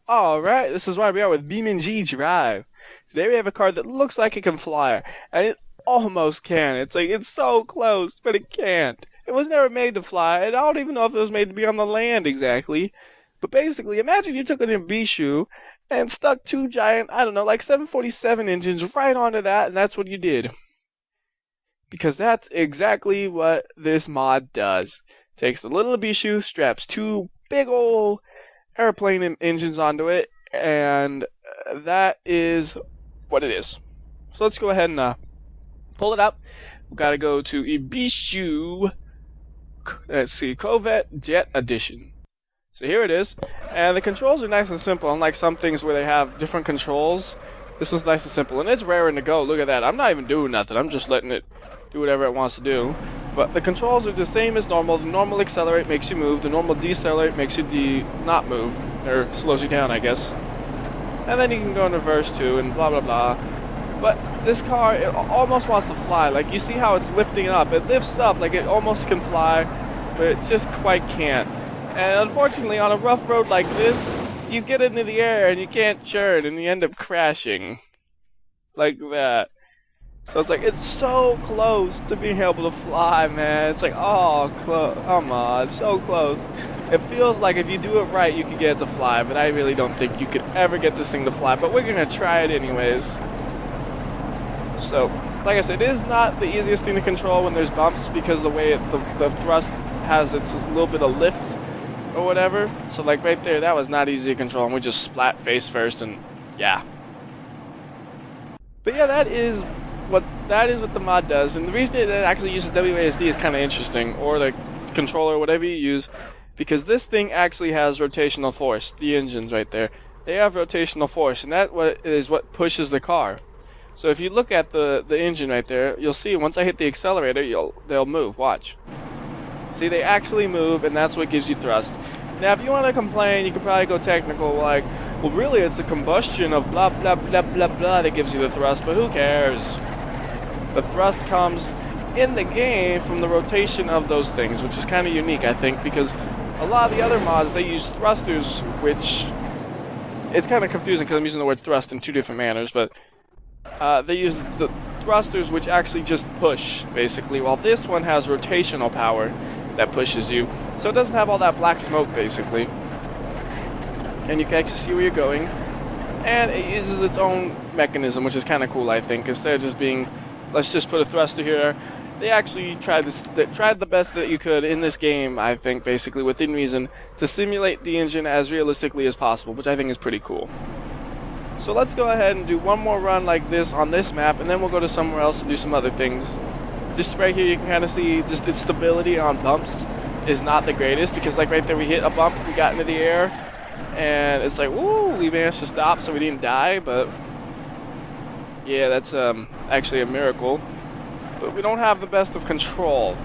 Alright, this is WhyBeAre with BeamNG.drive. Today we have a card that looks like it can fly, and it almost can. It's so close, but it can't. It was never made to fly, and I don't even know if it was made to be on the land exactly. But basically, imagine you took an Mbishu and stuck two giant, I don't know, like 747 engines right onto that, and that's what you did. Because that's exactly what this mod does. Takes the little Mbishu, straps two big ol' airplane engines onto it, and that is what it is. So let's go ahead and pull it up. We've got to go to Mbishu. Let's see, Covet Jet Edition. So here it is, and the controls are nice and simple. Unlike some things where they have different controls, this one's nice and simple, and it's raring to go. Look at that. I'm not even doing nothing. I'm just letting it do whatever it wants to do. But the controls are the same as normal. The normal accelerate makes you move. The normal decelerate makes you not move, or slows you down, I guess. And then you can go in reverse too, and blah blah blah. But this car, it almost wants to fly. Like, you see how it's lifting up. It lifts up like it almost can fly, but it just quite can't. And unfortunately, on a rough road like this, you get into the air and you can't turn, and you end up crashing. Like that. So it's like, it's so close to being able to fly, man. It's like, oh, come on, so close. It feels like if you do it right, you could get it to fly, but I really don't think you could ever get this thing to fly. But we're going to try it anyways. So, like I said, it is not the easiest thing to control when there's bumps, because the way the thrust has its little bit of lift or whatever. So like right there, that was not easy to control, and we just splat face first, and yeah. But yeah, that is what the mod does, and the reason it actually uses WASD is kind of interesting, or the controller, whatever you use, because this thing actually has rotational force. The engines right there, they have rotational force, and that is what pushes the car. So if you look at the engine right there, you'll see once I hit the accelerator, they'll move. Watch. See, they actually move, and that's what gives you thrust. Now, if you want to complain, you could probably go technical, like, well, really, it's the combustion of blah blah blah blah blah that gives you the thrust, but who cares? The thrust comes in the game from the rotation of those things, which is kind of unique, I think, because a lot of the other mods, they use thrusters, which it's kind of confusing because I'm using the word thrust in two different manners, but they use the thrusters which actually just push, basically, while this one has rotational power that pushes you. So it doesn't have all that black smoke, basically. And you can actually see where you're going. And it uses its own mechanism, which is kind of cool, I think. Instead of just being, let's just put a thruster here, they actually tried the best that you could in this game, I think, basically, within reason, to simulate the engine as realistically as possible, which I think is pretty cool. So let's go ahead and do one more run like this on this map, and then we'll go to somewhere else and do some other things. Just right here, you can kind of see just its stability on bumps is not the greatest, because like right there, we hit a bump, we got into the air, and it's like, woo, we managed to stop, so we didn't die, but yeah, that's actually a miracle. But we don't have the best of control.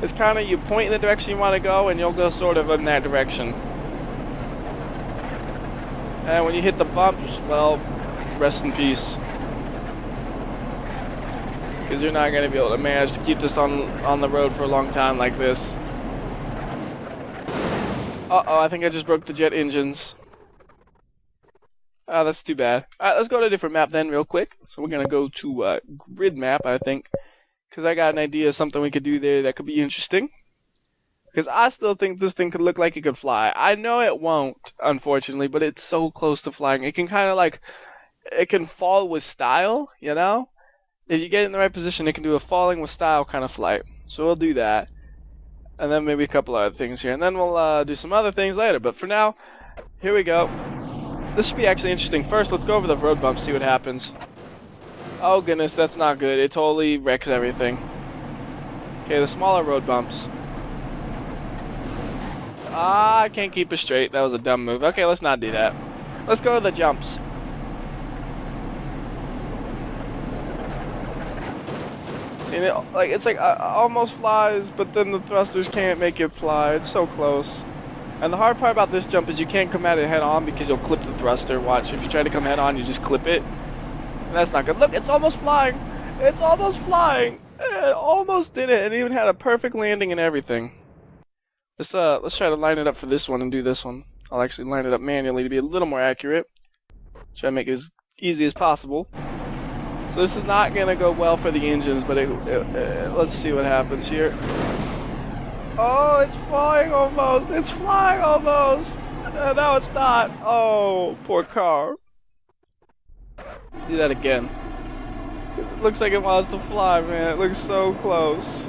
It's kind of, you point in the direction you want to go, and you'll go sort of in that direction. And when you hit the bumps, well, rest in peace. Because you're not going to be able to manage to keep this on the road for a long time like this. Uh-oh, I think I just broke the jet engines. Oh, that's too bad. Alright, let's go to a different map then real quick. So we're going to go to grid map, I think. Because I got an idea of something we could do there that could be interesting. Because I still think this thing could look like it could fly. I know it won't, unfortunately, but it's so close to flying. It can kind of like, it can fall with style, you know? If you get it in the right position, it can do a falling with style kind of flight. So we'll do that. And then maybe a couple other things here. And then we'll do some other things later. But for now, here we go. This should be actually interesting. First, let's go over the road bump, see what happens. Oh goodness, that's not good. It totally wrecks everything. Okay, the smaller road bumps. Ah, I can't keep it straight. That was a dumb move. Okay, let's not do that. Let's go to the jumps. See, it's like almost flies, but then the thrusters can't make it fly. It's so close. And the hard part about this jump is you can't come at it head on because you'll clip the thruster. Watch, if you try to come head on, you just clip it. And that's not good. Look, it's almost flying. It's almost flying. It almost did it. It even had a perfect landing and everything. Let's try to line it up for this one and do this one. I'll actually line it up manually to be a little more accurate. Try to make it as easy as possible. So this is not going to go well for the engines, but let's see what happens here. Oh, it's flying almost. It's flying almost. No, it's not. Oh, poor car. Do that again. It looks like it wants to fly, man. It looks so close.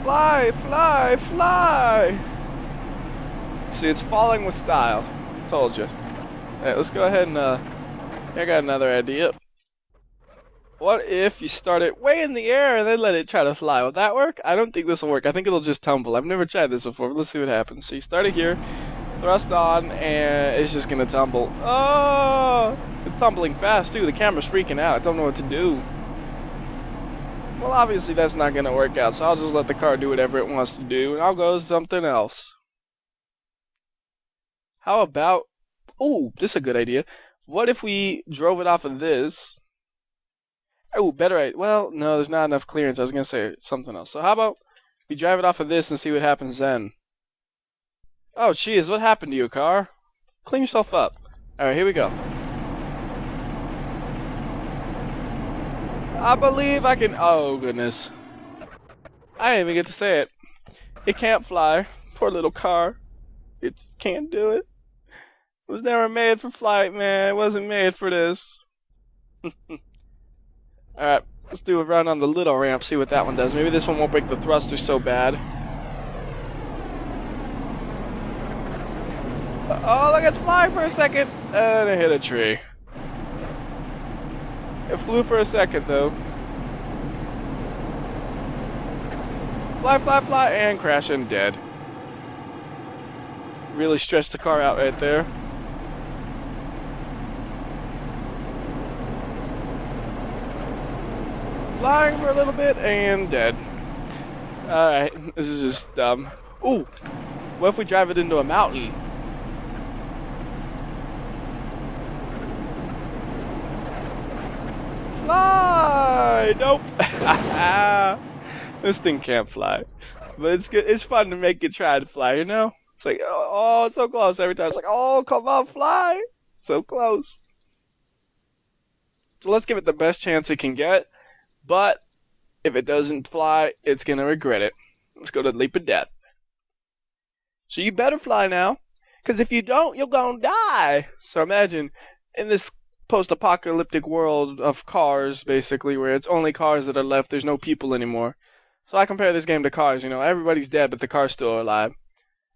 Fly, fly, fly. See, it's falling with style. Told you. Alright, let's go ahead and, I got another idea. What if you start it way in the air and then let it try to fly? Will that work? I don't think this will work. I think it'll just tumble. I've never tried this before, but let's see what happens. So you start it here, thrust on, and it's just gonna tumble. Oh! It's tumbling fast, too. The camera's freaking out. I don't know what to do. Well, obviously that's not gonna work out, so I'll just let the car do whatever it wants to do, and I'll go to something else. How about... Oh, this is a good idea. What if we drove it off of this? Oh, better idea. Well, no, there's not enough clearance. I was gonna say something else. So how about we drive it off of this and see what happens then? Oh, jeez, what happened to you, car? Clean yourself up. Alright, here we go. I believe I can... Oh, goodness. I didn't even get to say it. It can't fly. Poor little car. It can't do it. It was never made for flight, man. It wasn't made for this. Alright, let's do a run on the little ramp, see what that one does. Maybe this one won't break the thruster so bad. Oh, look, it's flying for a second. And it hit a tree. It flew for a second, though. Fly, fly, fly, and crash and dead. Really stretched the car out right there. Flying for a little bit and dead. Alright, this is just dumb. Ooh, what if we drive it into a mountain? Fly! Nope. This thing can't fly. But it's good. It's fun to make it try to fly, you know? It's like, oh, it's so close every time. It's like, oh, come on, fly. So close. So let's give it the best chance it can get. But if it doesn't fly, it's going to regret it. Let's go to the leap of death. So you better fly now. Because if you don't, you're going to die. So imagine in this post-apocalyptic world of cars, basically, where it's only cars that are left. There's no people anymore. So I compare this game to Cars. You know, everybody's dead, but the car's still alive.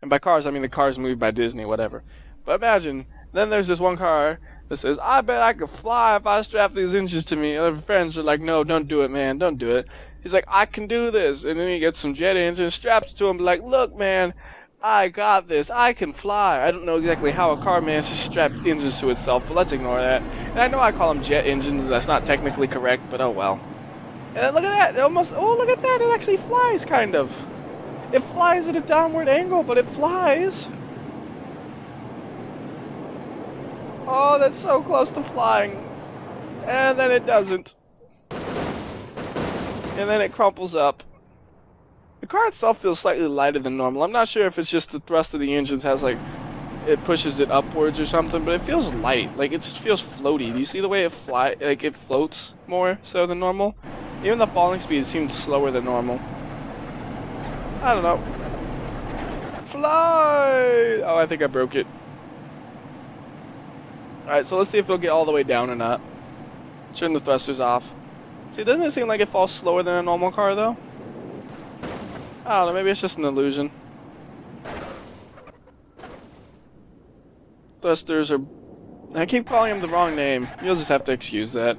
And by cars, I mean the car's moved by Disney, whatever. But imagine, then there's this one car that says, I bet I could fly if I strap these engines to me. Other friends are like, no, don't do it, man, don't do it. He's like, I can do this. And then he gets some jet engines, straps to him, like, look, man, I got this. I can fly. I don't know exactly how a car manages to strap engines to itself, but let's ignore that. And I know I call them jet engines, and that's not technically correct, but oh well. And then look at that. It almost, oh, look at that. It actually flies, kind of. It flies at a downward angle, but it flies. Oh, that's so close to flying. And then it doesn't. And then it crumples up. The car itself feels slightly lighter than normal. I'm not sure if it's just the thrust of the engines has, like, it pushes it upwards or something, but it feels light. Like, it just feels floaty. Do you see the way it like, it floats more so than normal? Even the falling speed seems slower than normal. I don't know. Fly! Oh, I think I broke it. Alright, so let's see if it'll get all the way down or not. Turn the thrusters off. See, doesn't it seem like it falls slower than a normal car, though? I don't know, maybe it's just an illusion. Thrusters are... I keep calling them the wrong name. You'll just have to excuse that.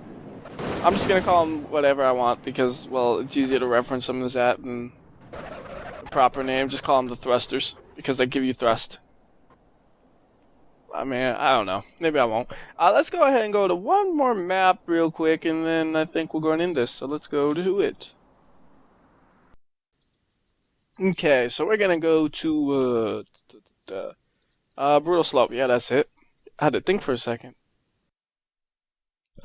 I'm just gonna call them whatever I want because, well, it's easier to reference them as that than the proper name. Just call them the thrusters because they give you thrust. I mean, I don't know. Maybe I won't. Let's go ahead and go to one more map real quick, and then I think we're going in this. So let's go to it. Okay, so we're gonna go to Brutal Slope. Yeah, that's it. I had to think for a second.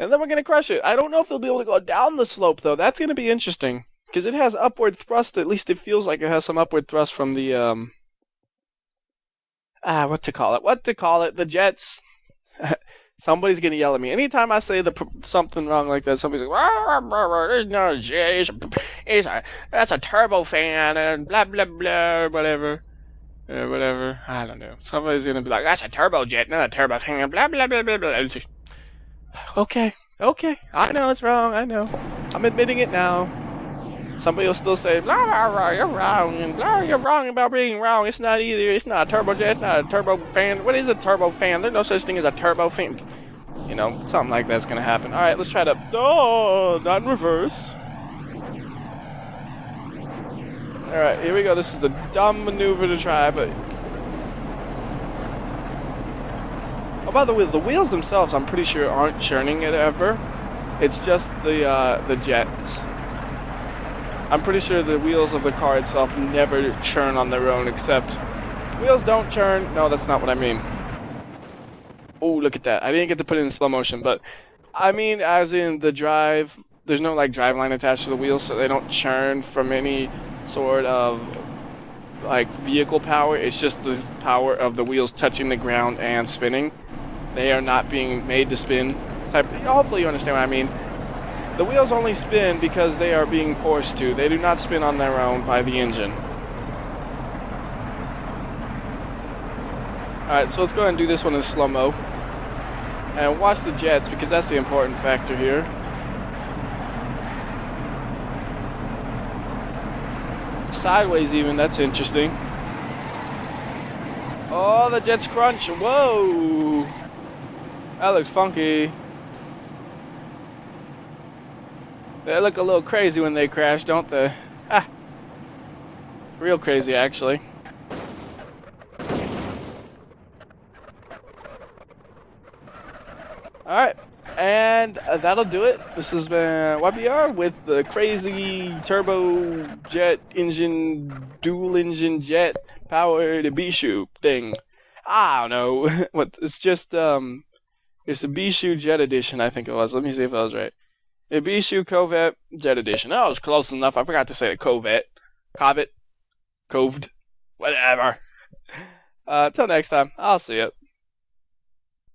And then we're gonna crush it. I don't know if they'll be able to go down the slope though. That's gonna be interesting because it has upward thrust. At least it feels like it has some upward thrust from the what to call it? What to call it? The jets. Somebody's gonna yell at me anytime I say something wrong like that. Somebody's like, "There's no a jet. That's a turbofan and blah blah blah, whatever, whatever." I don't know. Somebody's gonna be like, "That's a turbojet, not a turbofan." Blah blah blah blah blah. It's just, okay. I know it's wrong. I know. I'm admitting it now. Somebody will still say, blah, blah, blah, you're wrong, and blah, you're wrong about being wrong. It's not either. It's not a turbojet. It's not a turbofan. What is a turbofan? There's no such thing as a turbofan. You know, something like that's going to happen. All right, let's try to... Oh, not in reverse. All right, here we go. This is the dumb maneuver to try, but... Oh, by the way, the wheels themselves, I'm pretty sure, aren't churning it ever. It's just the jets. I'm pretty sure the wheels of the car itself never churn on their own, except wheels don't churn. No, that's not what I mean. Oh, look at that. I didn't get to put it in slow motion, but I mean as in the drive. There's no like drive line attached to the wheels, so they don't churn from any sort of like vehicle power. It's just the power of the wheels touching the ground and spinning. They are not being made to spin. Hopefully you understand what I mean. The wheels only spin because they are being forced to. They do not spin on their own by the engine. Alright, so let's go ahead and do this one in slow-mo. And watch the jets, because that's the important factor here. Sideways even, that's interesting. Oh, the jets crunch. Whoa! That looks funky. They look a little crazy when they crash, don't they? Ah. Real crazy, actually. Alright, and that'll do it. This has been WhyBeAre with the crazy turbo jet engine, dual engine jet powered BeamNG thing. I don't know. What? It's just, it's the BeamNG Jet Edition, I think it was. Let me see if I was right. A BeamNG Covet Jet Edition. That was close enough. I forgot to say it. Covet. Coved. Whatever. Till next time. I'll see you.